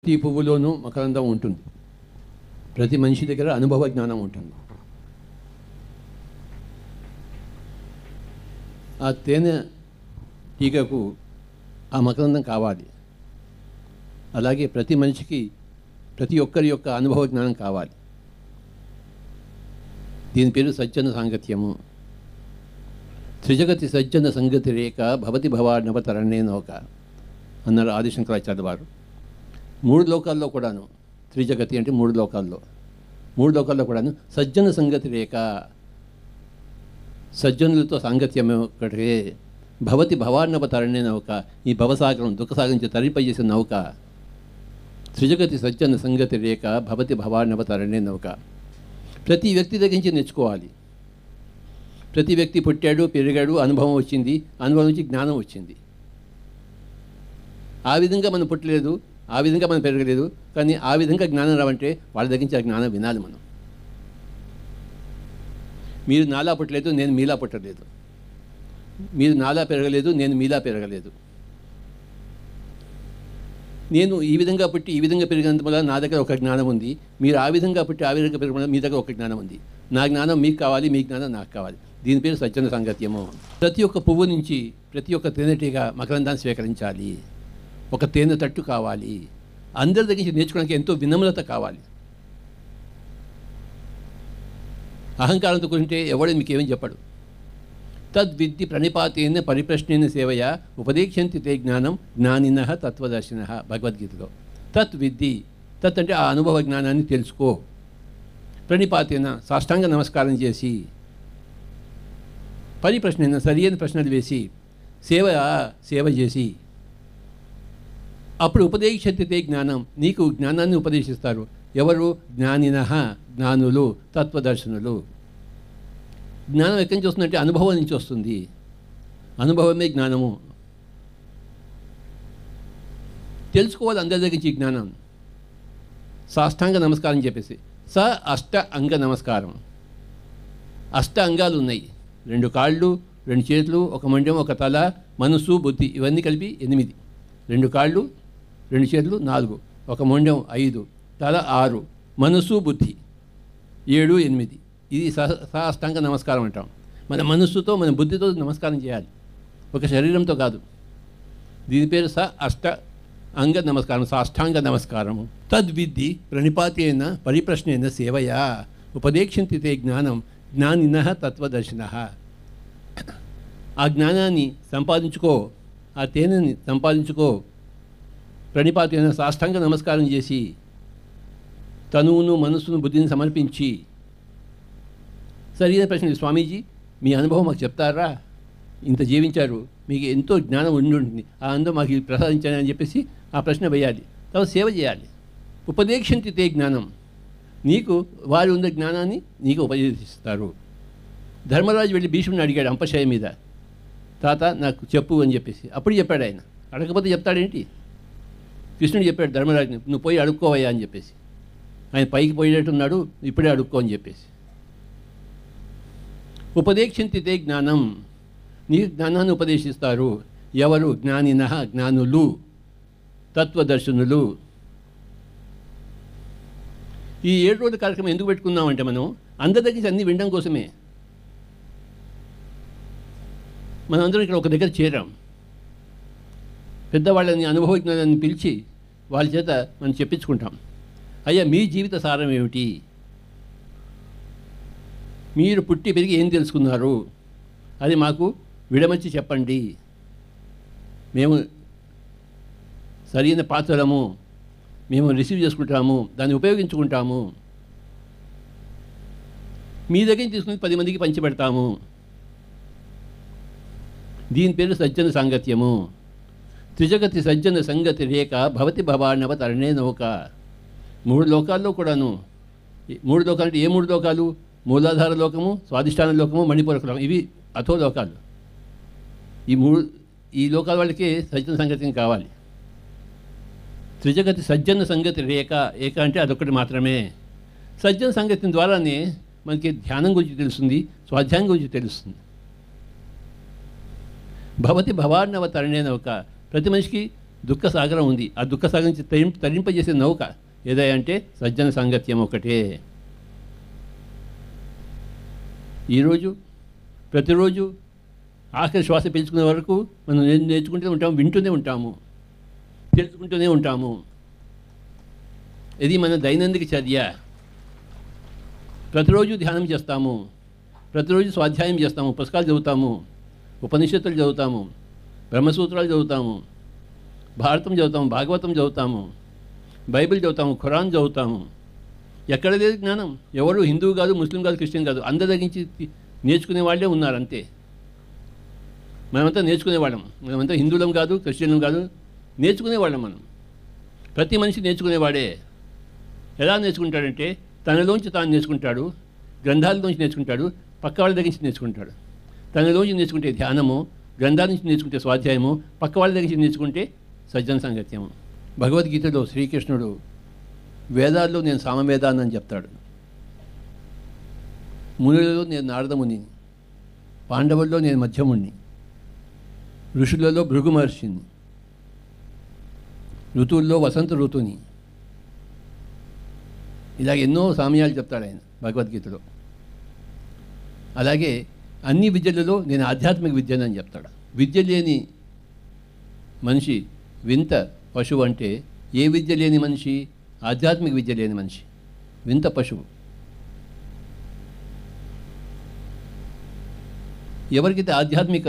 ప్రతి పువ్వులోనూ మకరందం ఉంటుంది. ప్రతి మనిషి దగ్గర అనుభవ జ్ఞానం ఉంటుంది. ఆ తేనె టీగకు ఆ మకరందం కావాలి. అలాగే ప్రతి మనిషికి ప్రతి ఒక్కరి యొక్క అనుభవ జ్ఞానం కావాలి. దీని పేరు సజ్జన సాంగత్యము. త్రిజగతి సజ్జన సంగతి రేఖ భవతి భవార్ణవతరణే నౌక అన్నారు ఆదిశంకరాచార్య వారు. మూడు లోకాల్లో కూడాను, త్రిజగతి అంటే మూడు లోకాల్లో కూడాను సజ్జన సంగతి రేఖ, సజ్జనులతో సాంగత్యం ఒకటే. భవతి భవార్ణవతరణే నౌక, ఈ భవసాగరం దుఃఖసాగరం నుంచి తరిపయ్యేసిన నౌక. త్రిజగతి సజ్జన సంగతి రేఖ భవతి భవార్ణవతరణే నౌక. ప్రతి వ్యక్తి దగ్గర నుంచి నేర్చుకోవాలి. ప్రతి వ్యక్తి పుట్టాడు, పెరిగాడు, అనుభవం వచ్చింది, అనుభవం నుంచి జ్ఞానం వచ్చింది. ఆ విధంగా మనం పుట్టలేదు, ఆ విధంగా మనం పెరగలేదు, కానీ ఆ విధంగా జ్ఞానం రావంటే వాళ్ళ దగ్గర నుంచి ఆ జ్ఞానం వినాలి మనం. మీరు నాలా పుట్టలేదు, నేను మీలా పుట్టలేదు. మీరు నాలా పెరగలేదు, నేను మీలా పెరగలేదు. నేను ఈ విధంగా పుట్టి ఈ విధంగా పెరిగినంత వల్ల నా దగ్గర ఒక జ్ఞానం ఉంది. మీరు ఆ విధంగా పుట్టి ఆ విధంగా పెరగడం వల్ల మీ దగ్గర ఒక జ్ఞానం ఉంది. నా జ్ఞానం మీకు కావాలి, మీ జ్ఞానం నాకు కావాలి. దీని పేరు సజ్జన సాంగత్యము. ప్రతి ఒక్క పువ్వు నుంచి ప్రతి ఒక్క తేనెటీగా మకరందాన్ని స్వీకరించాలి. ఒక తేనె తట్టు కావాలి. అందరి దగ్గర నుంచి నేర్చుకోవడానికి ఎంతో వినమ్రత కావాలి. అహంకారంతో కూర్చుంటే ఎవడు మీకేమని చెప్పడు. తద్విద్ది ప్రణిపాతేన పరిప్రశ్నేన సేవయ ఉపదేక్షంతి తే జ్ఞానం జ్ఞానిన తత్వదర్శిన భగవద్గీతలో. తద్విద్ది, తత్ అంటే ఆ అనుభవ జ్ఞానాన్ని తెలుసుకో. ప్రణిపాతేన సాష్టాంగ నమస్కారం చేసి, పరిప్రశ్న సరియైన ప్రశ్నలు వేసి, సేవ చేసి, అప్పుడు ఉపదేశంతి తే జ్ఞానం, నీకు జ్ఞానాన్ని ఉపదేశిస్తారు. ఎవరు? జ్ఞానిన, జ్ఞానులు, తత్వదర్శనులు. జ్ఞానం ఎక్కడి నుంచి వస్తుందంటే అనుభవం నుంచి వస్తుంది. అనుభవమే జ్ఞానము. తెలుసుకోవాలి అందరి దగ్గర నుంచి జ్ఞానం. సాష్టాంగ నమస్కారం చెప్పేసి, అష్ట అంగ నమస్కారం. అష్ట అంగాలు ఉన్నాయి. 2 కాళ్ళు, 2 చేతులు, ఒక మొండెం, ఒక తల, మనసు, బుద్ధి, ఇవన్నీ కలిపి 8. 2 కాళ్ళు, 2 చేతులు 4, ఒక మొండెం 5, తల 6, మనసు, బుద్ధి 7, 8. ఇది సాష్టాంగ నమస్కారం అంటాం. మన మనస్సుతో మన బుద్ధితో నమస్కారం చేయాలి, ఒక శరీరంతో కాదు. దీని పేరు అష్ట అంగ నమస్కారం, సాష్టాంగ నమస్కారము. తద్విద్ది ప్రణిపాతేన పరిప్రశ్నేన సేవయా ఉపదేక్షంతి తే జ్ఞానం జ్ఞానిన తత్వదర్శిన. ఆ జ్ఞానాన్ని సంపాదించుకో, ఆ తేనెని సంపాదించుకో. ప్రణిపాతేన సాష్టాంగ నమస్కారం చేసి, తనువును, మనస్సును, బుద్ధిని సమర్పించి, సరైన ప్రశ్న, స్వామీజీ మీ అనుభవం మాకు చెప్తారా? ఇంత జీవించారు, మీకు ఎంతో జ్ఞానం ఉండి ఉంటుంది, ఆ అందం మాకు ప్రసాదించాలి అని చెప్పేసి ఆ ప్రశ్న వేయాలి. తర్వాత సేవ చేయాలి. ఉపదేక్షంతి తే జ్ఞానం, నీకు వారు ఉన్న జ్ఞానాన్ని నీకు ఉపదేశిస్తారు. ధర్మరాజు వెళ్ళి భీష్ముని అడిగాడు అంపశయ మీద, తాత నాకు చెప్పు అని చెప్పేసి. అప్పుడు చెప్పాడు ఆయన. అడగకపోతే చెప్తాడేంటి? కృష్ణుడు చెప్పాడు ధర్మరాజుని, నువ్వు పోయి అడుక్కోవయ్యా అని చెప్పేసి. ఆయన పైకి పోయేట్టున్నాడు, ఇప్పుడే అడుక్కో అని చెప్పేసి. ఉపదేక్షంతి తే జ్ఞానం, నీ జ్ఞానాన్ని ఉపదేశిస్తారు. ఎవరు? జ్ఞానిన, జ్ఞానులు, తత్వదర్శనులు. ఈ 7 రోజుల కార్యక్రమం ఎందుకు పెట్టుకున్నామంటే మనం అందరి దగ్గర అన్నీ వినడం కోసమే. మనం అందరం ఇక్కడ ఒక దగ్గర చేరాం. పెద్దవాళ్ళని, అనుభవజ్ఞానాన్ని పిలిచి వాళ్ళ చేత మనం చెప్పించుకుంటాం. అయ్యా మీ జీవిత సారం ఏమిటి? మీరు పుట్టి పెరిగి ఏం తెలుసుకున్నారు? అది మాకు విడమర్చి చెప్పండి. మేము సరైన పాత్రలము, మేము రిసీవ్ చేసుకుంటాము, దాన్ని ఉపయోగించుకుంటాము. మీ దగ్గర తీసుకుని 10 మందికి పంచిపెడతాము. దీని పేరు సజ్జన సాంగత్యము. త్రిజగతి సజ్జన సంగతి రేఖ భవతి భవార్ణవ తరణే నౌక. 3 లోకాల్లో కూడాను, 3 లోకాలు అంటే ఏ 3 లోకాలు? మూలాధార లోకము, స్వాధిష్టాన లోకము, మణిపూరక లోకం. ఇవి అథో లోకాలు. ఈ లోకాల వాళ్ళకి సజ్జన సంగతి కావాలి. త్రిజగతి సజ్జన సంగతి రేఖ, ఏక అంటే అదొకటి మాత్రమే. సజ్జన సంగతి ద్వారానే మనకి ధ్యానం గురించి తెలుస్తుంది, స్వాధ్యాయం గురించి తెలుస్తుంది. భవతి భవార్ణవ తరణే నౌక. ప్రతి మనిషికి దుఃఖ సాగరం ఉంది. ఆ దుఃఖ సాగరం నుంచి తరింపజేసే నౌక ఏదంటే సజ్జన సాంగత్యం ఒకటే. ఈరోజు ప్రతిరోజు ఆఖరి శ్వాస పీల్చుకునే వరకు మనం నేర్చుకుంటూనే ఉంటాము, వింటూనే ఉంటాము, తెలుసుకుంటూనే ఉంటాము. ఇది మన దైనందిక చర్య. ప్రతిరోజు ధ్యానం చేస్తాము, ప్రతిరోజు స్వాధ్యాయం చేస్తాము, పుస్తకాలు చదువుతాము, ఉపనిషత్తులు చదువుతాము, బ్రహ్మసూత్రాలు చదువుతాము, భారతం చదువుతాము, భాగవతం చదువుతాము, బైబిల్ చదువుతాము, ఖురాన్ చదువుతాము. ఎక్కడ లేదు జ్ఞానం. ఎవరు హిందువు కాదు, ముస్లిం కాదు, క్రిస్టియన్ కాదు, అందరి దగ్గర నుంచి నేర్చుకునే వాళ్ళే ఉన్నారు అంతే. మనమంతా నేర్చుకునేవాళ్ళం. మనమంతా హిందువులం కాదు, క్రిస్టియన్లం కాదు, నేర్చుకునేవాళ్ళం మనం. ప్రతి మనిషి నేర్చుకునేవాడే. ఎలా నేర్చుకుంటాడంటే తనలోంచి తాను నేర్చుకుంటాడు, గ్రంథాలలోంచి నేర్చుకుంటాడు, పక్క వాళ్ళ దగ్గర నుంచి నేర్చుకుంటాడు. తనలోంచి నేర్చుకుంటే ధ్యానము, గ్రంథాల నుంచి నేర్చుకుంటే స్వాధ్యాయము, పక్క వాళ్ళ దగ్గర నుంచి నేర్చుకుంటే సజ్జన సాంగత్యము. భగవద్గీతలో శ్రీకృష్ణుడు వేదాల్లో నేను సామవేదాన్ని అని చెప్తాడు. మునులలో నేను నారదముని, పాండవుల్లో నేను మధ్యముణ్ణి, ఋషులలో భృగు మహర్షిని, ఋతువుల్లో వసంత ఋతుని. ఇలాగ ఎన్నో సామ్యాలు చెప్తాడు ఆయన భగవద్గీతలో. అలాగే అన్ని విద్యలలో నేను ఆధ్యాత్మిక విద్యను అని చెప్తాడు. విద్య లేని మనిషి వింత పశువు. అంటే ఏ విద్య లేని మనిషి? ఆధ్యాత్మిక విద్య లేని మనిషి వింత పశువు. ఎవరికైతే ఆధ్యాత్మిక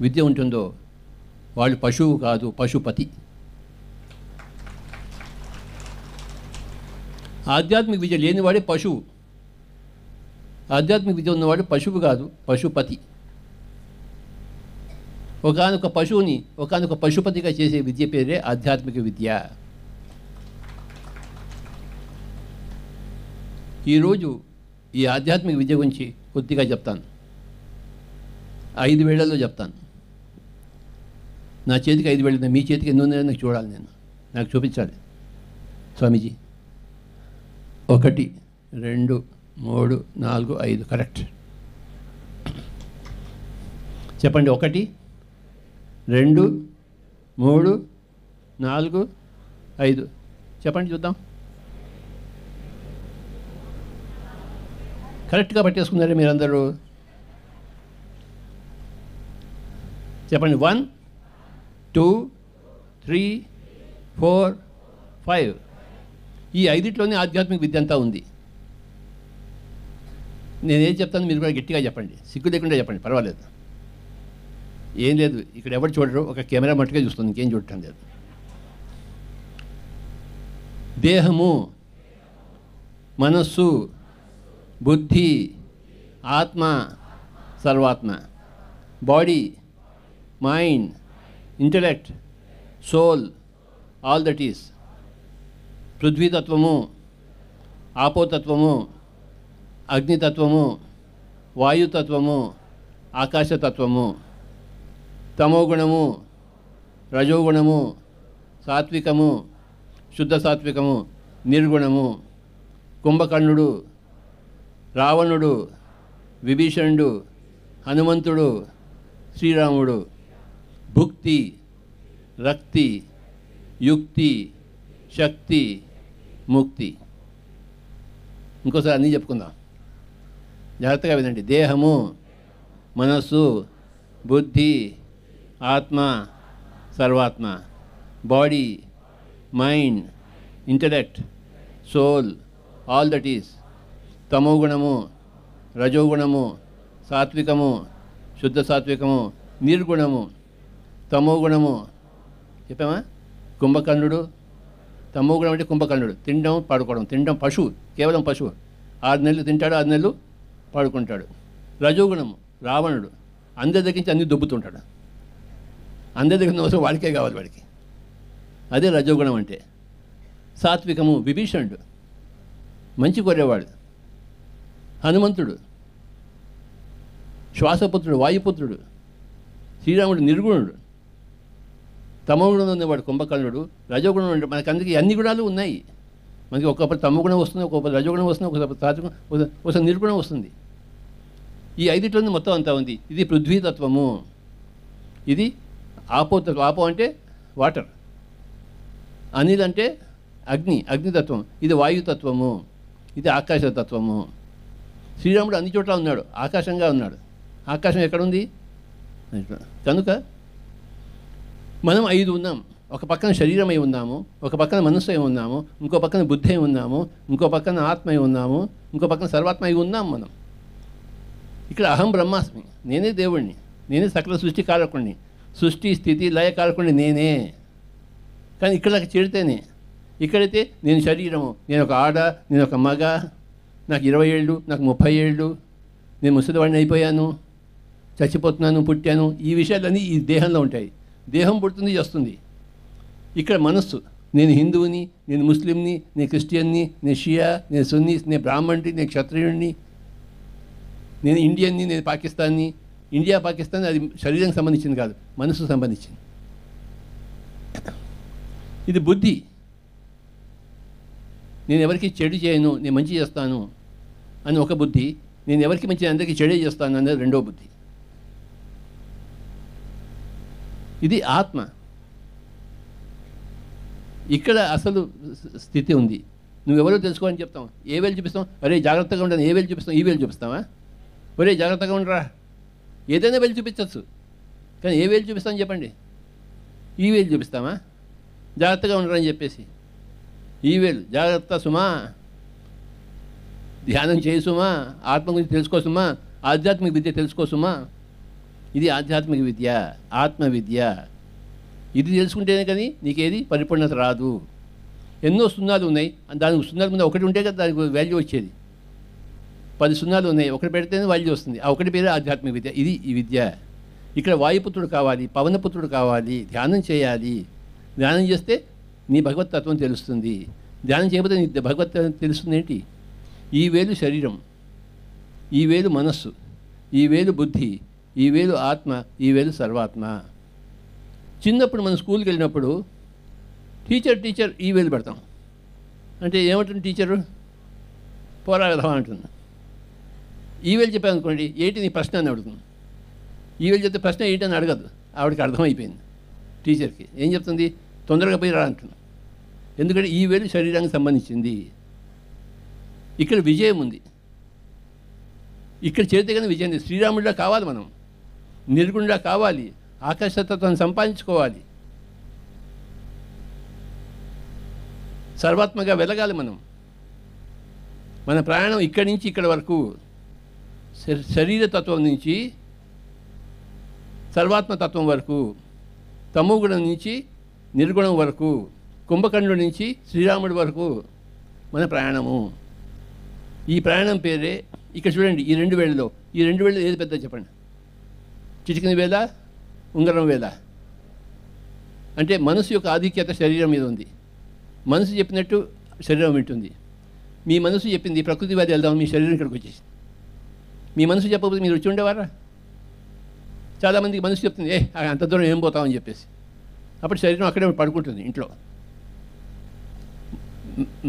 విద్య ఉంటుందో వాళ్ళు పశువు కాదు, పశుపతి. ఆధ్యాత్మిక విద్య లేనివాడే పశువు. ఆధ్యాత్మిక విద్య ఉన్నవాడు పశువు కాదు, పశుపతి. ఒకానొక పశువుని ఒకానొక పశుపతిగా చేసే విద్య పేరే ఆధ్యాత్మిక విద్య. ఈరోజు ఈ ఆధ్యాత్మిక విద్య గురించి కొద్దిగా చెప్తాను. 5 వేళ్లలో చెప్తాను. నా చేతికి 5 వేళ్ళు, మీ చేతికి ఎన్ని ఉన్నాయో నాకు చూడాలి, నాకు చూపించాలి స్వామీజీ. 1 2 3 4 5 కరెక్ట్. చెప్పండి. 1 2 3 4 5 చెప్పండి చూద్దాం. కరెక్ట్గా పట్టేసుకున్నారే మీరందరూ. చెప్పండి. 1 2 3 4 5. ఈ 5 ఆధ్యాత్మిక విద్య అంతా ఉంది. నేనేం చెప్తాను మీరు కూడా గట్టిగా చెప్పండి, సిగ్గు లేకుండా చెప్పండి, పర్వాలేదు. ఏం లేదు, ఇక్కడ ఎవరు చూడరు, ఒక కెమెరా మట్టుగా చూస్తుంది, ఇంకేం చూడటం లేదు. దేహము, మనస్సు, బుద్ధి, ఆత్మ, సర్వాత్మ. Body, mind, intellect, soul, all that is. పృథ్వీతత్వము, ఆపోతత్వము, అగ్నితత్వము, వాయుతత్వము, ఆకాశతత్వము. తమోగుణము, రజోగుణము, సాత్వికము, శుద్ధ సాత్వికము, నిర్గుణము. కుంభకర్ణుడు, రావణుడు, విభీషణుడు, హనుమంతుడు, శ్రీరాముడు. భుక్తి, రక్తి, యుక్తి, శక్తి, ముక్తి. ఇంకోసారి అన్నీ చెప్పుకుందాం, జాగ్రత్తగా వినండి. దేహము, మనస్సు, బుద్ధి, ఆత్మ, సర్వాత్మ. Body, mind, intellect, soul, all that is. తమోగుణము, రజోగుణము, సాత్వికము, శుద్ధ సాత్వికము, నిర్గుణము. తమోగుణము చెప్పామా? కుంభకర్ణుడు. తమోగుణం అంటే కుంభకర్ణుడు, తినడం పడుకోవడం. తినడం పశువు, కేవలం పశువు. 6 నెలలు తింటాడు, 6 నెలలు పడుకుంటాడు. రజోగుణము రావణుడు, అందరి దగ్గర నుంచి అన్నీ దొబ్బుతుంటాడు. అందరి దగ్గర అవసరం వాడికే కావాలి వాడికి, అదే రజోగుణం అంటే. సాత్వికము విభీషణుడు, మంచి కోరేవాడు. హనుమంతుడు, శ్వాసపుత్రుడు, వాయుపుత్రుడు. శ్రీరాముడు నిర్గుణుడు. తమోగుణం ఉన్నవాడు కుంభకర్ణుడు. రజోగుణం అంటే మనకి అందరికీ అన్ని గుణాలు ఉన్నాయి. మనకి ఒక్కొక్కరు తమోగుణం వస్తుంది, ఒక్కొక్కరు రజోగుణం వస్తుంది, ఒక్కొక్కరు సాత్వికం, ఒకసారి నిర్గుణం వస్తుంది. ఈ 5 మొత్తం అంతా ఉంది. ఇది పృథ్వీతత్వము. ఇది ఆపోతత్వం. ఆపో అంటే వాటర్. అనిల్ అంటే అగ్నితత్వం. ఇది వాయుతత్వము, ఇది ఆకాశతత్వము. శ్రీరాముడు అన్ని చోట్ల ఉన్నాడు, ఆకాశంగా ఉన్నాడు. ఆకాశం ఎక్కడుంది? కనుక మనం 5 ఉన్నాం. ఒక పక్కన శరీరం అయి ఉన్నాము, ఒక పక్కన మనస్సు అయి ఉన్నాము, ఇంకో పక్కన బుద్ధి అయి ఉన్నాము, ఇంకో పక్కన ఆత్మ అయి ఉన్నాము, ఇంకో పక్కన సర్వాత్మ అయి ఉన్నాం మనం. ఇక్కడ అహం బ్రహ్మాస్మి, నేనే దేవుణ్ణి, నేనే సకల సృష్టి కారకుణ్ణి, సృష్టి స్థితి లయ కారకుణ్ణి నేనే. కానీ ఇక్కడ చేరితేనే, ఇక్కడైతే నేను శరీరము, నేను ఒక ఆడ, నేను ఒక మగ, నాకు 20 ఏళ్ళు, నాకు 30 ఏళ్ళు, నేను ముసలివాడిని అయిపోయాను, చచ్చిపోతున్నాను, పుట్టాను, ఈ విషయాలన్నీ ఈ దేహంలో ఉంటాయి. దేహం పుడుతుంది, చేస్తుంది. ఇక్కడ మనస్సు, నేను హిందువుని, నేను ముస్లింని, నేను క్రిస్టియన్ని, నేను షియా, నేను సున్నీ, నేను బ్రాహ్మణుని, నేను క్షత్రియుడిని, నేను ఇండియన్ని, నేను పాకిస్తాన్ని. ఇండియా పాకిస్తాన్ అది శరీరానికి సంబంధించింది కాదు, మనస్సుకు సంబంధించింది. ఇది బుద్ధి. నేను ఎవరికి చెడు చేయను, నేను మంచి చేస్తాను అని ఒక బుద్ధి. నేను ఎవరికి మంచి, అందరికీ చెడే చేస్తాను అనేది రెండో బుద్ధి. ఇది ఆత్మ. ఇక్కడ అసలు స్థితి ఉంది. నువ్వెవరో తెలుసుకోవాలని చెప్తావు. ఏ వేలు చూపిస్తాం? అరే జాగ్రత్తగా ఉండని ఏ వేలు చూపిస్తాం? ఈ వేలు చూపిస్తావా? ఒరే జాగ్రత్తగా ఉండరా, ఏదైనా వేలు చూపించవచ్చు, కానీ ఏ వేలు చూపిస్తామని చెప్పండి? ఈ వేలు చూపిస్తామా? జాగ్రత్తగా ఉండరా అని చెప్పేసి ఈ వేలు, జాగ్రత్త సుమా, ధ్యానం చేయి సుమా, ఆత్మ గురించి తెలుసుకో సుమా, ఆధ్యాత్మిక విద్య తెలుసుకో సుమా. ఇది ఆధ్యాత్మిక విద్య, ఆత్మ విద్య. ఇది తెలుసుకుంటేనే కానీ నీకేది పరిపూర్ణత రాదు. ఎన్నో సున్నాలు ఉన్నాయి, దానికి సున్నాల ముందు ఒకటి ఉంటే కదా దానికి వాల్యూ వచ్చేది. 10 సున్నాలు ఉన్నాయి, ఒకటి పెడితేనే వాల్యూ వస్తుంది. ఆ ఒకటి పేరే ఆధ్యాత్మిక విద్య. ఇది ఈ విద్య. ఇక్కడ వాయుపుత్రుడు కావాలి, పవనపుత్రుడు కావాలి, ధ్యానం చేయాలి. ధ్యానం చేస్తే నీ భగవతత్వం తెలుస్తుంది. ధ్యానం చేయకపోతే నీ భగవతత్వం తెలుస్తుంది ఏంటి? ఈ వేలు శరీరం, ఈ వేలు మనస్సు, ఈ వేలు బుద్ధి, ఈ వేలు ఆత్మ, ఈ వేలు సర్వాత్మ. చిన్నప్పుడు మనం స్కూల్కి వెళ్ళినప్పుడు టీచర్ ఈ వేలు పెడతాం. అంటే ఏమంటుంది టీచరు? పోరా విధవా అంటుంది. ఈ వేలు చెప్పాను అనుకోండి, ఏంటి నీ ప్రశ్న అని అడుగుతుంది. ఈ వేలు చెప్తే ప్రశ్న ఏంటి అని అడగదు, ఆవిడకి అర్థమైపోయింది. టీచర్కి ఏం చెప్తుంది? తొందరగా పోయి రా అంటుంది. ఎందుకంటే ఈ వేలు శరీరానికి సంబంధించింది. ఇక్కడ విజయం ఉంది. ఇక్కడ చేరితే కానీ విజయం లేదు. శ్రీరాముడిలా కావాలి మనం, నిర్గుణుడిలా కావాలి, ఆకాశతత్వాన్ని సంపాదించుకోవాలి, సర్వాత్మగా వెలగాలి మనం. మన ప్రయాణం ఇక్కడి నుంచి ఇక్కడ వరకు, శరీరతత్వం నుంచి సర్వాత్మతత్వం వరకు, తమోగుణం నుంచి నిర్గుణం వరకు, కుంభకర్ణుడి నుంచి శ్రీరాముడి వరకు మన ప్రయాణము. ఈ ప్రయాణం పేరే ఇక్కడ చూడండి. ఈ 2 వేళ్ళలో ఏది పెద్ద చెప్పండి? చిటికిన వేళ, ఉంగరం వేళ. అంటే మనసు యొక్క ఆధిక్యత శరీరం మీద ఉంది. మనసు చెప్పినట్టు శరీరం వింటుంది. మీ మనసు చెప్పింది ప్రకృతి వ్యాధి వెళ్దాం, మీ శరీరం ఇక్కడికి వచ్చేసి. మీ మనసు చెప్పకపోతే మీరు వచ్చి ఉండేవారా? చాలామందికి మనసు చెప్తుంది, అంత దూరం ఏం పోతామని చెప్పేసి. అప్పుడు శరీరం అక్కడే పడుకుంటుంది ఇంట్లో.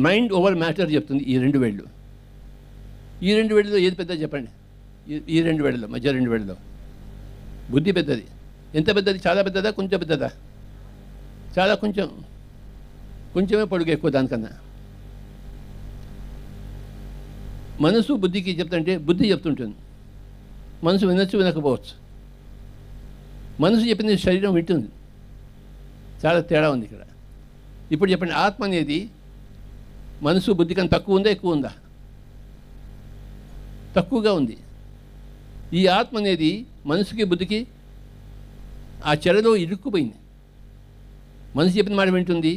మైండ్ ఓవర్ మ్యాటర్ చెప్తుంది ఈ 2 వేళ్ళు. ఈ 2 వేళ్ళలో ఏది పెద్దది చెప్పండి? ఈ 2 వేళ్ళలో, మధ్య 2 వేళ్ళలో బుద్ధి పెద్దది. ఎంత పెద్దది? చాలా పెద్దదా, కొంచెం పెద్దదా? చాలా కొంచెమే పొడుగు ఎక్కువ దానికన్నా. మనసు బుద్ధికి చెప్తుంటే బుద్ధి చెప్తుంటుంది, మనసు వినొచ్చు, వినకపోవచ్చు. మనసు చెప్పింది శరీరం వింటుంది. చాలా తేడా ఉంది ఇక్కడ. ఇప్పుడు చెప్పండి, ఆత్మ అనేది మనసు బుద్ధి కన్నా తక్కువ ఉందా, ఎక్కువ ఉందా? తక్కువగా ఉంది. ఈ ఆత్మ అనేది మనసుకి బుద్ధికి ఆ చెరలో ఇరుక్కుపోయింది. మనసు చెప్పిన మాట వింటుంది,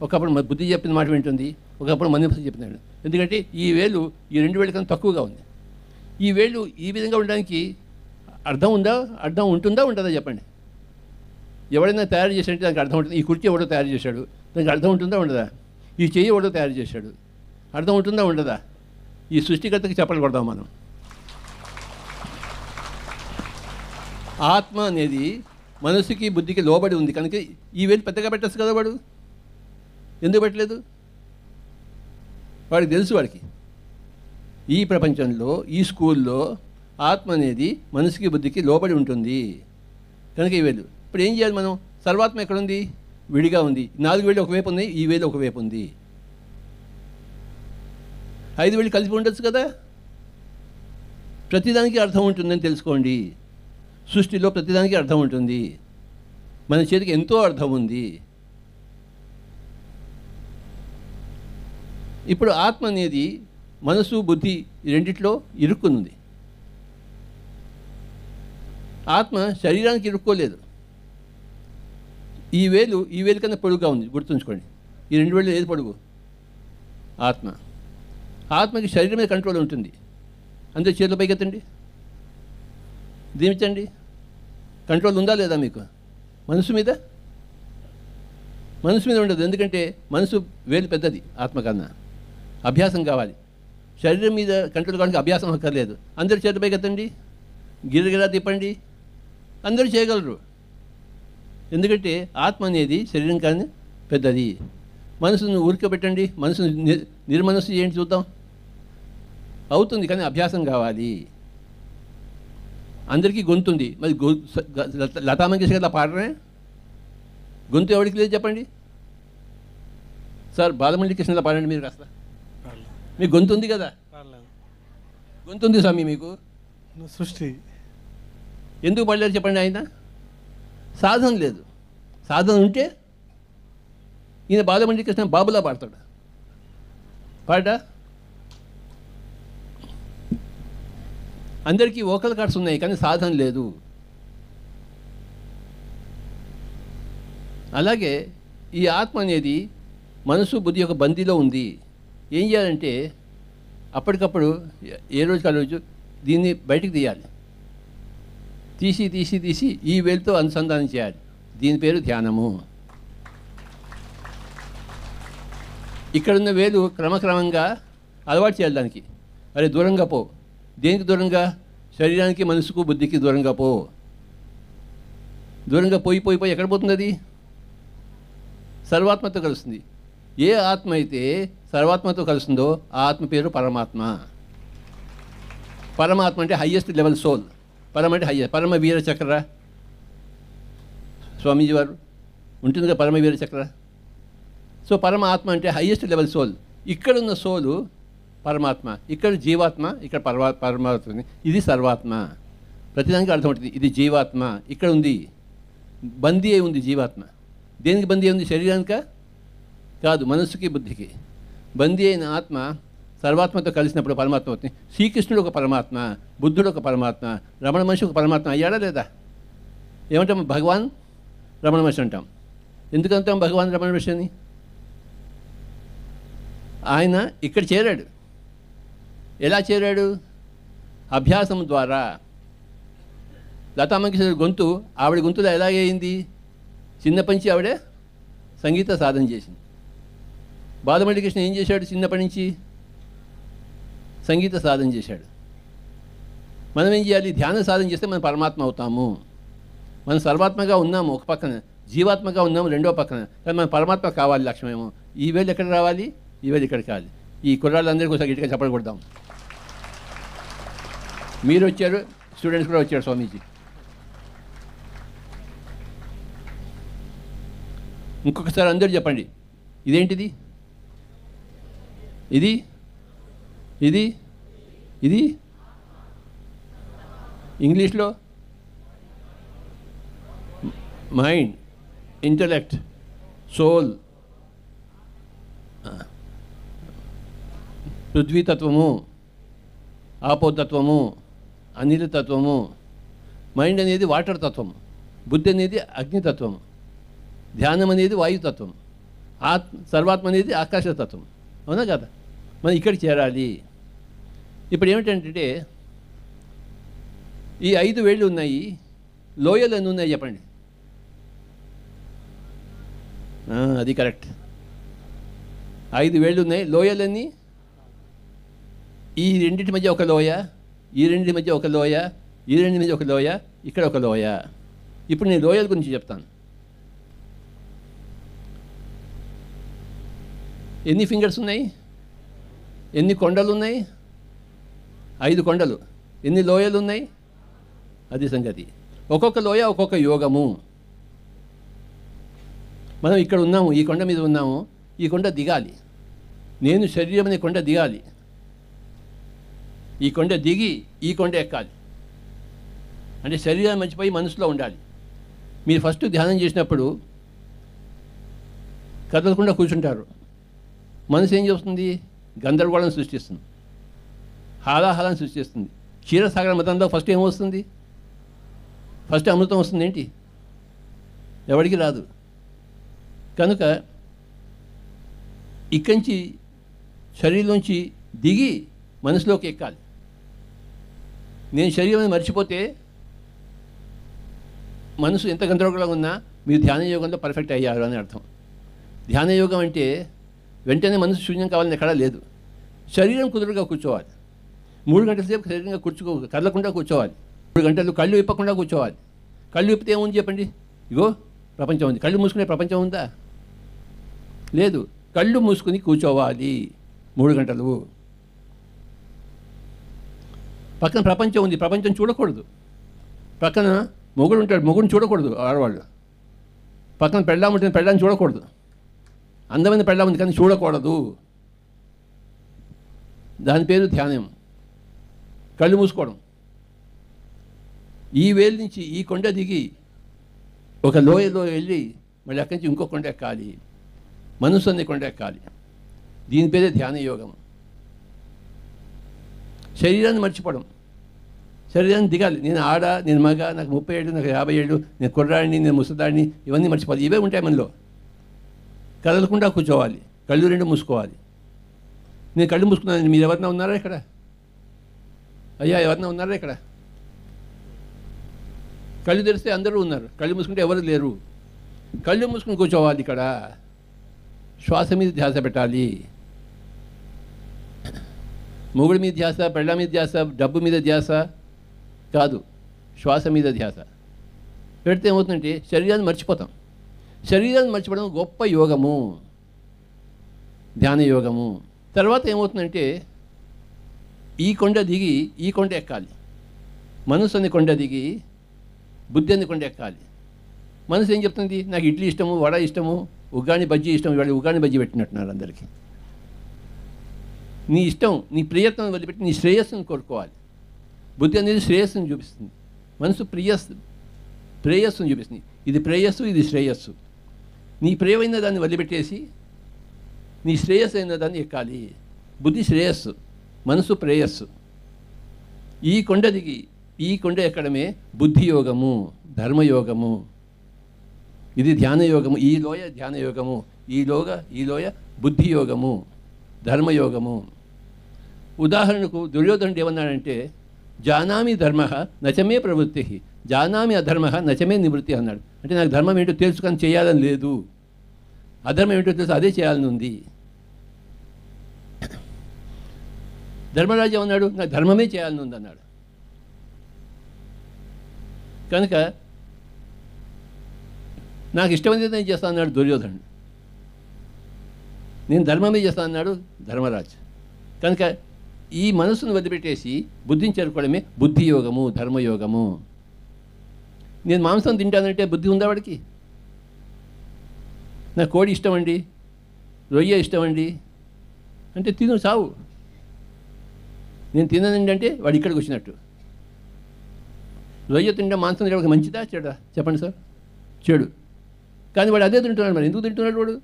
ఒకప్పుడు బుద్ధి చెప్పిన మాట వింటుంది, ఒకప్పుడు మనసు చెప్పినాడు. ఎందుకంటే ఈ వేలు ఈ 2 వేళ్ళ కన్నా తక్కువగా ఉంది. ఈ వేలు ఈ విధంగా ఉండడానికి అర్థం ఉంటుందా ఉంటుందా చెప్పండి? ఎవడైనా తయారు చేసినట్టు దానికి అర్థం ఉంటుంది. ఈ కుర్చీ ఎవడో తయారు చేశాడు, దానికి అర్థం ఉంటుందా ఉండదా? ఈ చెయ్యి ఎవడో తయారు చేశాడు, అర్థం ఉంటుందా ఉండదా? ఈ సృష్టికర్తకి చెప్పలు కొడదాం మనం. ఆత్మ అనేది మనసుకి బుద్ధికి లోబడి ఉంది కనుక ఈ వేలు పెద్దగా పెట్టచ్చు కదా. వాడు ఎందుకు పెట్టలేదు? వాడికి తెలుసు. వాడికి ఈ ప్రపంచంలో, ఈ స్కూల్లో ఆత్మ అనేది మనసుకి బుద్ధికి లోబడి ఉంటుంది కనుక ఈ వేలు. ఇప్పుడు ఏం చేయాలి మనం? సర్వాత్మ ఎక్కడుంది? విడిగా ఉంది. 4 వేళ్ళు ఒకవైపు ఉన్నాయి, ఈ వేలు ఒకవైపు ఉంది. 5 వేళ్ళు కలిపి ఉండొచ్చు కదా. ప్రతిదానికి అర్థం ఉంటుందని తెలుసుకోండి. సృష్టిలో ప్రతిదానికి అర్థం ఉంటుంది. మన చేతికి ఎంతో అర్థం ఉంది. ఇప్పుడు ఆత్మ అనేది మనసు బుద్ధి రెండిట్లో ఇరుక్కునుంది. ఆత్మ శరీరానికి ఇరుక్కోలేదు. ఈ వేలు కన్నా పొడుగుగా ఉంది, గుర్తుంచుకోండి. ఈ 2 వేళ్ళు ఏది పొడుగు? ఆత్మ. ఆత్మకి శరీరం మీద కంట్రోల్ ఉంటుంది. అందరూ చేతుల పైకెత్తండి, దీవించండి. కంట్రోల్ ఉందా లేదా మీకు మనసు మీద? మనసు మీద ఉండదు. ఎందుకంటే మనసు వేలు పెద్దది ఆత్మ కన్నా. అభ్యాసం కావాలి. శరీరం మీద కంట్రోల్ కావడానికి అభ్యాసం అక్కర్లేదు. అందరూ చేతుల పైకెత్తండి, గిరగిరా తిప్పండి. అందరూ చేయగలరు. ఎందుకంటే ఆత్మ అనేది శరీరం కానీ పెద్దది. మనసును ఊరికబెట్టండి, మనసును నిర్మనస్సు చేయండి, చూద్దాం. అవుతుంది, కానీ అభ్యాసం కావాలి. అందరికీ గొంతు ఉంది, మరి లతా మంగేష్కర్ గారు పాడరే? గొంతు ఎవరికి లేదు చెప్పండి సార్. బాలమురళీ కృష్ణలా పాడండి మీరు కాస్త. మీకు గొంతు ఉంది కదా? గొంతు ఉంది స్వామి మీకు. సృష్టి ఎందుకు పాడలేరు చెప్పండి? ఆయన సాధన లేదు. సాధన ఉంటే ఈయన బాలమురళీ కృష్ణ బాబులా పాడతాడు. పాడా? అందరికీ వోకల్ కార్డ్స్ ఉన్నాయి, కానీ సాధన లేదు. అలాగే ఈ ఆత్మ అనేది మనసు బుద్ధి యొక్క బందీలో ఉంది. ఏం చేయాలంటే అప్పటికప్పుడు ఏ రోజుకి ఆ రోజు దీన్ని బయటికి తీయాలి. తీసి తీసి తీసి ఈ వేలుతో అనుసంధానం చేయాలి. దీని పేరు ధ్యానము. ఇక్కడున్న వేలు క్రమక్రమంగా అలవాటు చేయాలి దానికి. అరే దూరంగా పో. దేనికి దూరంగా? శరీరానికి మనసుకు బుద్ధికి దూరంగా పో. దూరంగా పోయి పోయి పోయి ఎక్కడ పోతుంది అది? సర్వాత్మతో కలుస్తుంది. ఏ ఆత్మ అయితే సర్వాత్మతో కలుస్తుందో ఆ ఆత్మ పేరు పరమాత్మ. పరమాత్మ అంటే హయ్యెస్ట్ లెవెల్ సోల్. పరమ అంటే హయ్యెస్ట్. పరమ వీర చక్ర స్వామీజీ వారు ఉంటుందిగా పరమవీర చక్ర. సో పరమాత్మ అంటే హయ్యెస్ట్ లెవెల్ సోల్. ఇక్కడున్న సోలు పరమాత్మ, ఇక్కడ జీవాత్మ, ఇక్కడ పరమాత్మ. ఇది సర్వాత్మ. ప్రతిదానికి అర్థం ఉంటుంది. ఇది జీవాత్మ ఇక్కడ ఉంది, బందీ అయి ఉంది జీవాత్మ. దేనికి బందీ అయి ఉంది? శరీరానిక కాదు, మనస్సుకి బుద్ధికి. బందీ అయిన ఆత్మ సర్వాత్మతో కలిసినప్పుడు పరమాత్మ అవుతుంది. శ్రీకృష్ణుడు ఒక పరమాత్మ, బుద్ధుడు ఒక పరమాత్మ, రమణ మహర్షి ఒక పరమాత్మ అయ్యాడా లేదా? ఏమంటాం? భగవాన్ రమణ మహర్షి అంటాం. ఎందుకంటాం భగవాన్ రమణ మహర్షి అని? ఆయన ఇక్కడ చేరాడు. ఎలా చేరాడు? అభ్యాసం ద్వారా. లతా మంగేష్కర్ గొంతు ఆవిడ గొంతులో ఎలాగైంది? చిన్నప్పటి నుంచి ఆవిడే సంగీత సాధన చేసింది. బాలమురళీ కృష్ణ ఏం చేశాడు? చిన్నప్పటి నుంచి సంగీత సాధన చేశాడు. మనం ఏం చేయాలి? ధ్యాన సాధన చేస్తే మనం పరమాత్మ అవుతాము. మనం సర్వాత్మగా ఉన్నాము ఒక పక్కన, జీవాత్మగా ఉన్నాము రెండో పక్కన. కానీ మనం పరమాత్మ కావాలి లక్ష్యమేమో. ఈ వేలు ఎక్కడ రావాలి? ఈ వేలు ఇక్కడ కావాలి. ఈ కుర్రాళ్ళందరికీ ఒకసారి గట్టిగా చెప్పకూడదాం. మీరు వచ్చారు, స్టూడెంట్స్ కూడా వచ్చారు. స్వామీజీ ఇంకొకసారి అందరూ చెప్పండి. ఇదేంటిది? ఇది ఇది ఇది ఇంగ్లీష్లో మైండ్, ఇంటలెక్ట్, సోల్, పృథ్వీతత్వము, ఆపోతత్వము, అనిలతత్వము. మైండ్ అనేది వాటర్ తత్వము, బుద్ధి అనేది అగ్నితత్వము, ధ్యానం అనేది వాయుతత్వం, సర్వాత్మ అనేది ఆకాశతత్వం. అవునా కదా? మనం ఇక్కడికి చేరాలి. ఇప్పుడు ఏమిటంటే ఈ 5 వేళ్ళు ఉన్నాయి, లోయలు ఎన్ని ఉన్నాయి చెప్పండి? అది కరెక్ట్. 5 వేళ్ళు ఉన్నాయి, లోయలన్నీ ఈ రెండింటి మధ్య ఒక లోయ, ఈ రెండింటి మధ్య ఒక లోయ, ఈ రెండింటి మధ్య ఒక లోయ, ఇక్కడ ఒక లోయ. ఇప్పుడు నేను లోయల గురించి చెప్తాను. ఎన్ని ఫింగర్స్ ఉన్నాయి? ఎన్ని కొండలు ఉన్నాయి? 5 కొండలు. ఎన్ని లోయలు ఉన్నాయి? అది సంగతి. ఒక్కొక్క లోయ ఒక్కొక్క యోగము. మనం ఇక్కడ ఉన్నాము, ఈ కొండ మీద ఉన్నాము, ఈ కొండ దిగాలి. నేను శరీరం అనే కొండ దిగాలి. ఈ కొండ దిగి ఈ కొండ ఎక్కాలి. అంటే శరీరం మర్చిపోయి మనసులో ఉండాలి. మీరు ఫస్ట్ ధ్యానం చేసినప్పుడు కదలకుండా కూర్చుంటారు. మనసు ఏం చేస్తుంది? గందరగోళం సృష్టిస్తుంది, హాలాహలాన్ని సృష్టిస్తుంది. క్షీరసాగర మతంలో ఫస్ట్ ఏమొస్తుంది? ఫస్ట్ అమృతం వస్తుంది ఏంటి? ఎవరికి రాదు. కనుక ఇక్కడి నుంచి శరీరంలోంచి దిగి మనసులోకి ఎక్కాలి. నేను శరీరాన్ని మర్చిపోతే మనసు ఎంత గందరగోళంగా ఉన్నా మీరు ధ్యాన యోగంలో పర్ఫెక్ట్ అయ్యారు అని అర్థం. ధ్యాన యోగం అంటే వెంటనే మనసు శూన్యం కావాలని ఎక్కడా లేదు. శరీరం కుదురుగా కూర్చోవాలి. 3 గంటల సేపు శరీరంగా కదలకుండా కూర్చోవాలి. 3 గంటలు కళ్ళు విప్పకుండా కూర్చోవాలి. కళ్ళు విప్పితే ఏముంది చెప్పండి? ఇగో ప్రపంచం ఉంది. కళ్ళు మూసుకునే ప్రపంచం ఉందా? లేదు. కళ్ళు మూసుకుని కూర్చోవాలి 3 గంటలు. పక్కన ప్రపంచం ఉంది, ప్రపంచం చూడకూడదు. పక్కన మొగుడు ఉంటాడు, మొగుడిని చూడకూడదు ఆడవాళ్ళు. పక్కన పెళ్ళాం ఉంటుంది, పెళ్ళాన్ని చూడకూడదు. అందమైన పెళ్ళాం ఉంది కానీ చూడకూడదు. దాని పేరు ధ్యానం. కళ్ళు మూసుకోవడం. ఈ వేలు నుంచి ఈ కొండ దిగి ఒక లోయలో వెళ్ళి మళ్ళీ అక్కడి నుంచి ఇంకో కొండ ఎక్కాలి. మనసు అనే కొండ ఎక్కాలి. దీని పేరే ధ్యాన యోగం. శరీరాన్ని మర్చిపోవడం. శరీరాన్ని దిగాలి. నేను ఆడ, నేను మగ, నాకు 30 ఏళ్ళు, నాకు 50 ఏళ్ళు, నేను కుర్రాడిని, నేను ముసదాడిని, ఇవన్నీ మర్చిపోవాలి. ఇవే ఉంటాయి మనలో. కదలకుండా కూర్చోవాలి. కళ్ళు 2 మూసుకోవాలి. నేను కళ్ళు మూసుకున్నాను. మీరు ఎవరన్నా ఉన్నారా ఇక్కడ? అయ్యా ఎవరన్నా ఉన్నారా ఇక్కడ? కళ్ళు తెరిస్తే అందరూ ఉన్నారు, కళ్ళు మూసుకుంటే ఎవరు లేరు. కళ్ళు మూసుకుని కూర్చోవాలి. ఇక్కడ శ్వాస మీద ధ్యాస పెట్టాలి. మొగుడి మీద ధ్యాస, పెళ్ళ మీద ధ్యాస, డబ్బు మీద ధ్యాస కాదు, శ్వాస మీద ధ్యాస పెడితే ఏమవుతుందంటే శరీరాన్ని మర్చిపోతాం. శరీరాన్ని మర్చిపోవడం గొప్ప యోగము, ధ్యాన యోగము. తర్వాత ఏమవుతుందంటే ఈ కొండ దిగి ఈ కొండ ఎక్కాలి. మనసు అనే కొండ దిగి బుద్ధి అనే కొండ ఎక్కాలి. మనసు ఏం చెప్తుంది? నాకు ఇడ్లీ ఇష్టము, వడ ఇష్టము, ఉగ్గాని బజ్జీ ఇష్టం. ఇవాళ ఉగ్గాని బజ్జీ పెట్టినట్టున్నారు అందరికీ. నీ ఇష్టం, నీ ప్రయత్నం వదిలిపెట్టి నీ శ్రేయస్సును కోరుకోవాలి. బుద్ధి అనేది శ్రేయస్సును చూపిస్తుంది, మనసు ప్రేయస్సును చూపిస్తుంది. ఇది ప్రేయస్సు, ఇది శ్రేయస్సు. నీ ప్రియమైన దాన్ని వదిలిపెట్టేసి నీ శ్రేయస్సు అయిన దాన్ని ఎక్కాలి. బుద్ధి శ్రేయస్సు, మనసు ప్రేయస్సు. ఈ కొండ దిగి ఈ కొండ ఎక్కడమే బుద్ధి యోగము, ధర్మయోగము. ఇది ధ్యాన యోగము. ఈ లోయ ధ్యాన యోగము, ఈ లోయ బుద్ధి యోగము, ధర్మయోగము. ఉదాహరణకు దుర్యోధనుడు ఏమన్నాడంటే జానామి ధర్మ నచమే ప్రవృత్తి, జానామి అధర్మ నచమే నివృత్తి అన్నాడు. అంటే నాకు ధర్మం ఏంటో తెలుసుకొని చేయాలని లేదు, అధర్మం ఏంటో తెలుసు అదే చేయాలని ఉంది. ధర్మరాజు ఏమన్నాడు? నాకు ధర్మమే చేయాలని ఉంది అన్నాడు. కనుక నాకు ఇష్టమైనది నేను చేస్తాను అన్నాడు దుర్యోధనుడు. నేను ధర్మమే చేస్తాను అన్నాడు ధర్మరాజు. కనుక ఈ మనసును వదిలిపెట్టేసి బుద్ధిని చేరుకోవడమే బుద్ధి యోగము, ధర్మయోగము. నేను మాంసం తింటానంటే బుద్ధి ఉందా వాడికి? నాకు కోడి ఇష్టం అండి, రొయ్య ఇష్టం అండి అంటే తిను చావు. నేను తిననండి అంటే వాడు ఇక్కడికి వచ్చినట్టు. రొయ్య తింటే మాంసం తినడానికి మంచిదా చెడా చెప్పండి సార్? చెడు. కానీ వాడు అదే తింటున్నాడు. మరి ఎందుకు తింటున్నాడు వాడు?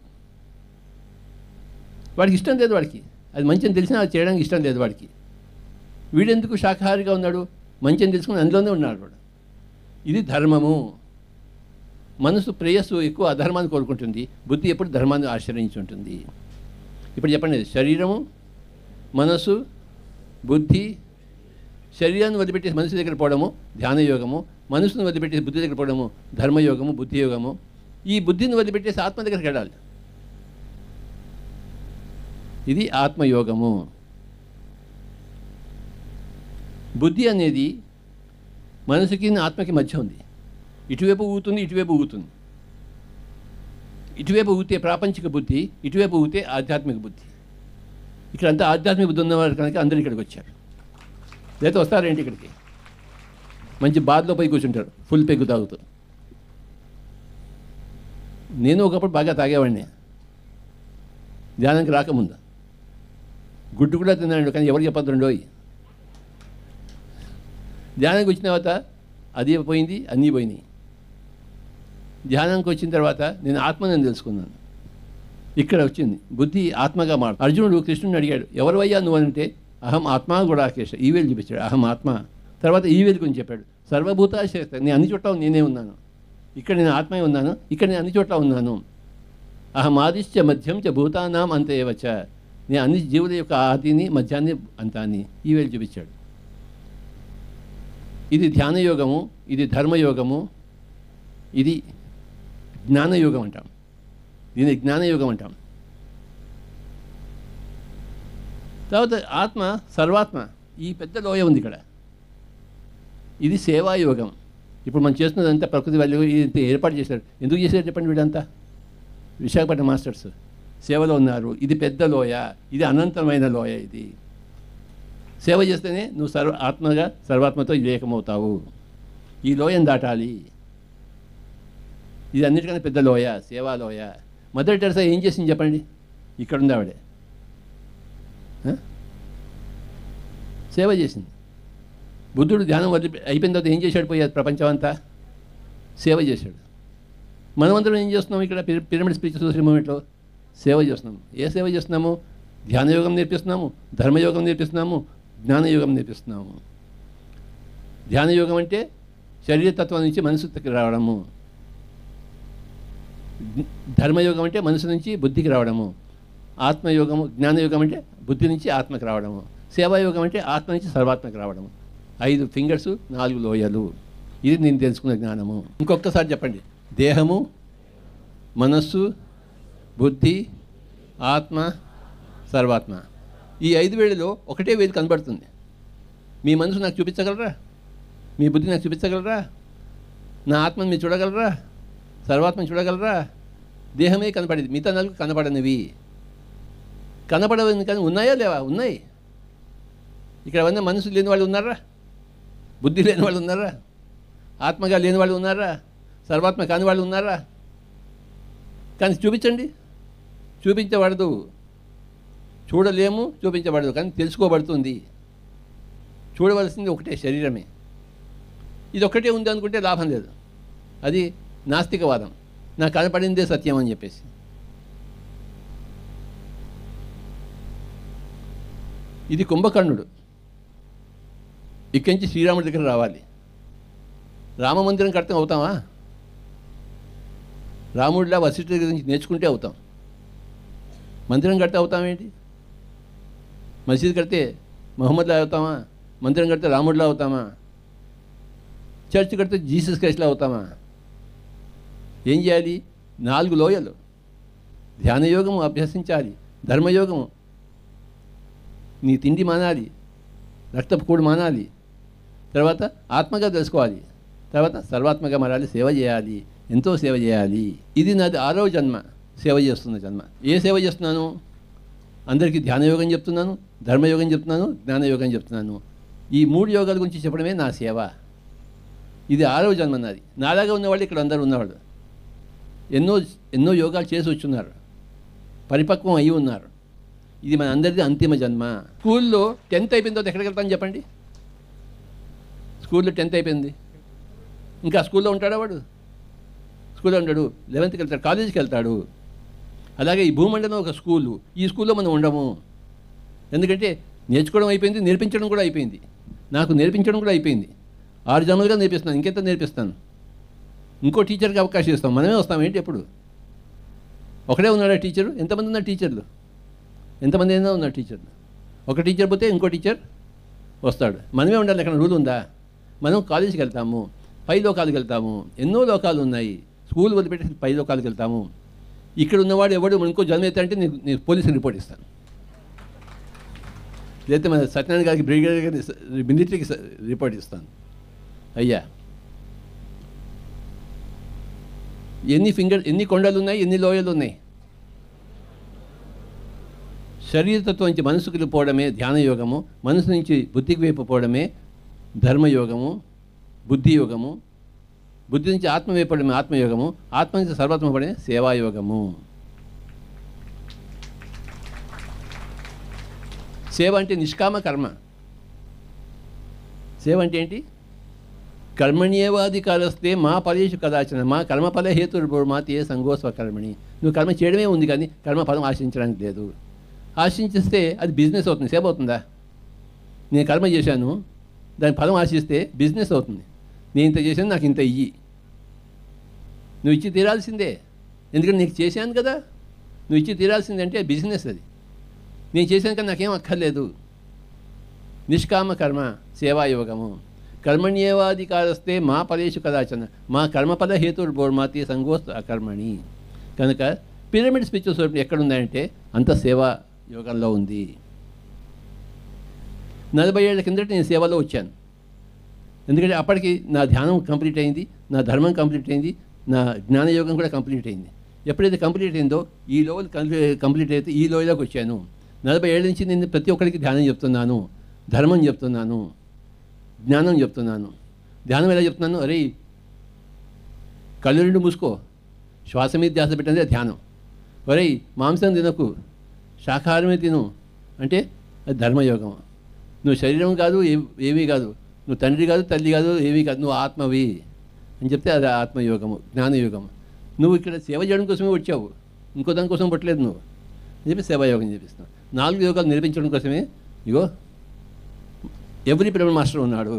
వాడికి ఇష్టం లేదు. వాడికి అది మంచి అని తెలిసినా అది చేయడానికి ఇష్టం లేదు వాడికి. వీడెందుకు శాకాహారిగా ఉన్నాడు? మంచి అని తెలుసుకుని అందులోనే ఉన్నాడు వాడు. ఇది ధర్మము. మనసు ప్రేయస్సు ఎక్కువ అధర్మాన్ని కోరుకుంటుంది, బుద్ధి ఎప్పుడు ధర్మాన్ని ఆశ్రయించి ఉంటుంది. ఇప్పుడు చెప్పండి, శరీరము, మనసు, బుద్ధి. శరీరాన్ని వదిలిపెట్టేసి మనసు దగ్గర పోవడము ధ్యానయోగము, మనసును వదిలిపెట్టేసి బుద్ధి దగ్గర పోవడము ధర్మయోగము, బుద్ధియోగము. ఈ బుద్ధిని వదిలిపెట్టేసి ఆత్మ దగ్గరికి వెళ్ళాలి. ఇది ఆత్మయోగము. బుద్ధి అనేది మనసుకి ఆత్మకి మధ్య ఉంది. ఇటువైపు ఊగుతుంది, ఇటువైపు ఊగుతుంది. ఇటువైపు ఊగితే ప్రాపంచిక బుద్ధి, ఇటువైపు ఊగితే ఆధ్యాత్మిక బుద్ధి. ఇక్కడ అంతా ఆధ్యాత్మిక బుద్ధి ఉన్నవారు కనుక అందరూ ఇక్కడికి వచ్చారు. లేకపోతే వస్తారేంటి ఇక్కడికి? మంచి బార్లో పోయి కూర్చుంటారు ఫుల్ పెగ్గు తాగుతూ. నేను ఒకప్పుడు బాగా తాగేవాడిని, ధ్యానానికి రాకముందు. గుడ్డు కూడా తిన్నాడు, కానీ ఎవరు చెప్పద్దుండోయి. ధ్యానానికి వచ్చిన తర్వాత అది పోయింది, అన్నీ పోయినాయి. ధ్యానానికి వచ్చిన తర్వాత నేను ఆత్మని తెలుసుకున్నాను. ఇక్కడ వచ్చింది బుద్ధి ఆత్మగా మారు. అర్జునుడు కృష్ణుని అడిగాడు, ఎవరు అయ్యా నువ్వు అంటే, అహం ఆత్మ గుడాకేశ, ఈవేలు చూపించాడు. అహం ఆత్మ. తర్వాత ఈవేలు గురించి చెప్పాడు. సర్వభూతాశక్త, నేను అన్ని చోట్ల నేనే ఉన్నాను. ఇక్కడ నేను ఆత్మే ఉన్నాను, ఇక్కడ నేను అన్ని చోట్ల ఉన్నాను. అహం ఆదిశ్చ మధ్యం చ భూతానాం అంతేవచ, నేను అన్ని జీవుల యొక్క ఆదిని మధ్యాన్ని అంతాన్ని ఈవేలు చూపించాడు. ఇది ధ్యానయోగము, ఇది ధర్మయోగము, ఇది జ్ఞానయోగం అంటాం. దీన్ని జ్ఞానయోగం అంటాం. తర్వాత ఆత్మ సర్వాత్మ, ఈ పెద్ద లోయ ఉంది ఇక్కడ. ఇది సేవాయోగం. ఇప్పుడు మనం చేస్తున్నదంతా ప్రకృతి వాళ్ళు ఇది ఏర్పాటు చేశారు. ఎందుకు చేశారు చెప్పండి? వీడంతా విశాఖపట్నం మాస్టర్స్ సేవలో ఉన్నారు. ఇది పెద్ద లోయ, ఇది అనంతమైన లోయ. ఇది సేవ చేస్తేనే నువ్వు ఆత్మగా సర్వాత్మతో ఏకమవుతావు. ఈ లోయను దాటాలి. ఇది అన్నిటికన్నా పెద్ద లోయ, సేవాలోయ. మదర్ టెరెసా ఏం చేసింది చెప్పండి? ఇక్కడ ఉంది ఆవిడే, సేవ చేసింది. బుద్ధుడు ధ్యానం అయిపోయిన తర్వాత ఏం చేశాడు? పోయాడు ప్రపంచం అంతా సేవ చేశాడు. మనమందరం ఏం చేస్తున్నాం ఇక్కడ పిరమిడ్ స్పిరిచువల్ సొసైటీ మూమెంట్లో? సేవ చేస్తున్నాము. ఏ సేవ చేస్తున్నాము? ధ్యానయోగం నేర్పిస్తున్నాము, ధర్మయోగం నేర్పిస్తున్నాము, జ్ఞానయోగం నేర్పిస్తున్నాము. ధ్యానయోగం అంటే శరీరతత్వం నుంచి మనసుకి రావడము, ధర్మయోగం అంటే మనసు నుంచి బుద్ధికి రావడము, ఆత్మయోగము జ్ఞానయోగం అంటే బుద్ధి నుంచి ఆత్మకి రావడము, సేవాయోగం అంటే ఆత్మ నుంచి సర్వాత్మకి రావడము. 5 ఫింగర్స్, 4 లోయలు. ఇది నేను తెలుసుకున్న జ్ఞానము. ఇంకొకసారి చెప్పండి. దేహము, మనస్సు, బుద్ధి, ఆత్మ, సర్వాత్మ. ఈ 5 వేళలో ఒకటే వేలు కనబడుతుంది. మీ మనసు నాకు చూపించగలరా? మీ బుద్ధి నాకు చూపించగలరా? నా ఆత్మని మీరు చూడగలరా? సర్వాత్మని చూడగలరా? దేహమే కనపడేది, మిగతా 4 కనపడనివి. కనపడవని కానీ ఉన్నాయా లేవా? ఉన్నాయి. ఇక్కడ ఉన్న మనసు లేని వాళ్ళు ఉన్నారా? బుద్ధి లేని వాళ్ళు ఉన్నారా? ఆత్మగా లేని వాళ్ళు ఉన్నారా? సర్వాత్మ కాని వాళ్ళు ఉన్నారా? కానీ చూపించండి. చూపించబడదు, చూడలేము, చూపించబడదు, కానీ తెలుసుకోబడుతుంది. చూడవలసింది ఒకటే, శరీరమే. ఇది ఒక్కటే ఉంది అనుకుంటే లాభం లేదు. అది నాస్తికవాదం. నాకు కనపడిందే సత్యం అని చెప్పేసి. ఇది కుంభకర్ణుడు. ఇక్కడి నుంచి శ్రీరాముడి దగ్గర రావాలి. రామమందిరం కడతాం అవుతామా? రాముడిలా వశిష్ఠ దగ్గర నుంచి నేర్చుకుంటే అవుతాం. మందిరం కడితే అవుతామేంటి? మసీద్ కడితే మహమ్మద్లా అవుతామా? మందిరం కడితే రాముడిలా అవుతామా? చర్చ్ కడితే జీసస్ క్రైస్ట్లా అవుతామా? ఏం చేయాలి? 4 లోయలు. ధ్యానయోగము అభ్యసించాలి, ధర్మయోగము, నీ తిండి మానాలి, రక్తపు కూడు మానాలి, తర్వాత ఆత్మగా తెలుసుకోవాలి, తర్వాత సర్వాత్మగా మారాలి, సేవ చేయాలి, ఎంతో సేవ చేయాలి. ఇది నాది 6వ జన్మ, సేవ చేస్తున్న జన్మ. ఏ సేవ చేస్తున్నాను? అందరికీ ధ్యానయోగం చెప్తున్నాను, ధర్మయోగం చెప్తున్నాను, జ్ఞానయోగం చెప్తున్నాను. ఈ 3 యోగాల గురించి చెప్పడమే నా సేవ. ఇది 6వ జన్మ నాది. నాలాగా ఉన్నవాళ్ళు ఇక్కడ అందరూ ఉన్నవాళ్ళు. ఎన్నో యోగాలు చేసి వచ్చున్నారు, పరిపక్వం అయి ఉన్నారు. ఇది మన అందరిది అంతిమ జన్మ. స్కూల్లో 10th అయిపోయిన తర్వాత ఎక్కడికి వెళ్తాను చెప్పండి? స్కూల్లో 10th అయిపోయింది, ఇంకా స్కూల్లో ఉంటాడా వాడు? స్కూల్లో ఉంటాడు. 11th వెళ్తాడు, కాలేజీకి వెళ్తాడు. అలాగే ఈ భూమండలం ఒక స్కూలు. ఈ స్కూల్లో మనం ఉండము. ఎందుకంటే నేర్చుకోవడం అయిపోయింది, నేర్పించడం కూడా అయిపోయింది. నాకు నేర్పించడం కూడా అయిపోయింది. 6 జన్మలుగా నేర్పిస్తున్నాను, ఇంకెంత నేర్పిస్తాను? ఇంకో టీచర్కి అవకాశం ఇస్తాం. మనమే వస్తాం ఏంటి? ఎప్పుడు ఒకడే ఉన్నాడా టీచరు? ఎంతమంది ఉన్నారు టీచర్లు? ఎంతమంది అయినా ఉన్నారు టీచర్లు? ఒక టీచర్ పోతే ఇంకో టీచర్ వస్తాడు. మనమే ఉండాలి. ఎక్కడ రూల్ ఉందా? మనం కాలేజీకి వెళ్తాము, పై లోకాలకు వెళ్తాము. ఎన్నో లోకాలు ఉన్నాయి. స్కూల్ వదిలిపెట్టి పై లోకాలకు వెళ్తాము. ఇక్కడ ఉన్నవాడు ఎవడు ఇంకో జన్మ ఎత్తాడంటే నేను పోలీసుకి రిపోర్ట్ ఇస్తాను. లేకపోతే మన సత్యనారాయణ గారికి, బ్రిగేడియర్ గారికి, మిలిటరీకి రిపోర్ట్ ఇస్తాను. అయ్యా, ఎన్ని కొండలు ఉన్నాయి, ఎన్ని లోయలు ఉన్నాయి? శరీరతత్వం నుంచి మనసుకు పోవడమే ధ్యానయోగము, మనసు నుంచి బుద్ధికి వైపు పోవడమే ధర్మయోగము, బుద్ధియోగము, బుద్ధి నుంచి ఆత్మ వేపడమే ఆత్మయోగము, ఆత్మ నుంచి సర్వాత్మ పడే సేవాయోగము. సేవ అంటే నిష్కామ కర్మ. సేవ అంటే ఏంటి? కర్మణ్యేవాధికారస్తే మా ఫలేషు కదాచన మా కర్మఫల హేతుర్భూర్మాతి ఏ సంగోస్వకర్మణి. నువ్వు కర్మ చేయడమే ఉంది కానీ కర్మఫలం ఆశించడానికి లేదు. ఆశించిస్తే అది బిజినెస్ అవుతుంది, సేవ అవుతుందా? నేను కర్మ చేశాను, దాని ఫలం ఆశిస్తే బిజినెస్ అవుతుంది. నేను ఇంత చేశాను, నాకు ఇంత ఇయ్యి. నువ్వు ఇచ్చి తీరాల్సిందే, ఎందుకంటే నీకు చేశాను కదా. నువ్వు ఇచ్చి తీరాల్సిందే అంటే బిజినెస్ అది. నేను చేశాను కానీ నాకేం అక్కర్లేదు. నిష్కామ కర్మ సేవాయోగము. కర్మణ్యేవాధికారస్తే మా ఫలేషు కదాచన మా కర్మఫల హేతుర్భూర్మాతి సంగోస్ అకర్మణి. కనుక పిరమిడ్ స్పిరిచువల్ సొసైటీ ఎక్కడుందంటే అంత సేవా యోగంలో ఉంది. 40 ఏళ్ల కిందట నేను సేవలో వచ్చాను. ఎందుకంటే అప్పటికి నా ధ్యానం కంప్లీట్ అయింది, నా ధర్మం కంప్లీట్ అయింది, నా జ్ఞానయోగం కూడా కంప్లీట్ అయింది. ఎప్పుడైతే కంప్లీట్ అయిందో ఈ లెవెల్ కంప్లీట్ అయితే ఈ లెవెల్లోకి వచ్చాను. 40 ఏళ్ళ నుంచి నేను ప్రతి ఒక్కరికి ధ్యానం చెప్తున్నాను, ధర్మం చెప్తున్నాను, జ్ఞానం చెప్తున్నాను. ధ్యానం ఎలా చెప్తున్నాను? అరే కళ్ళు 2 మూసుకో, శ్వాస మీద ధ్యాస పెట్టినదే ధ్యానం. ఒరే మాంసం తినకు, శాకాహారమే తిను అంటే అది ధర్మయోగం. నువ్వు శరీరం కాదు, ఏమీ కాదు, నువ్వు తండ్రి కాదు, తల్లి కాదు, ఏమీ కాదు, నువ్వు ఆత్మవి అని చెప్తే అది ఆత్మయోగము, జ్ఞానయోగం. నువ్వు ఇక్కడ సేవ చేయడం కోసమే వచ్చావు, ఇంకో దానికోసం పుట్టలేదు నువ్వు అని చెప్పి సేవాయోగం చేపిస్తున్నావు. 4 యోగాలు నేర్పించడం కోసమే ఇగో ఎవ్రీ పిరమిడ్ మాస్టర్ ఉన్నాడు.